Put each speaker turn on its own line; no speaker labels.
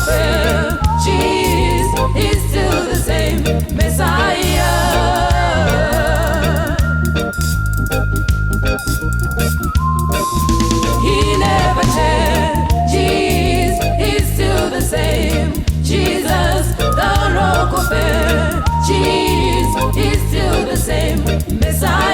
fair. Jesus is still the same Messiah. He never changed. Jesus is still the same. Jesus, the rock of fair. Jesus is still the same Messiah.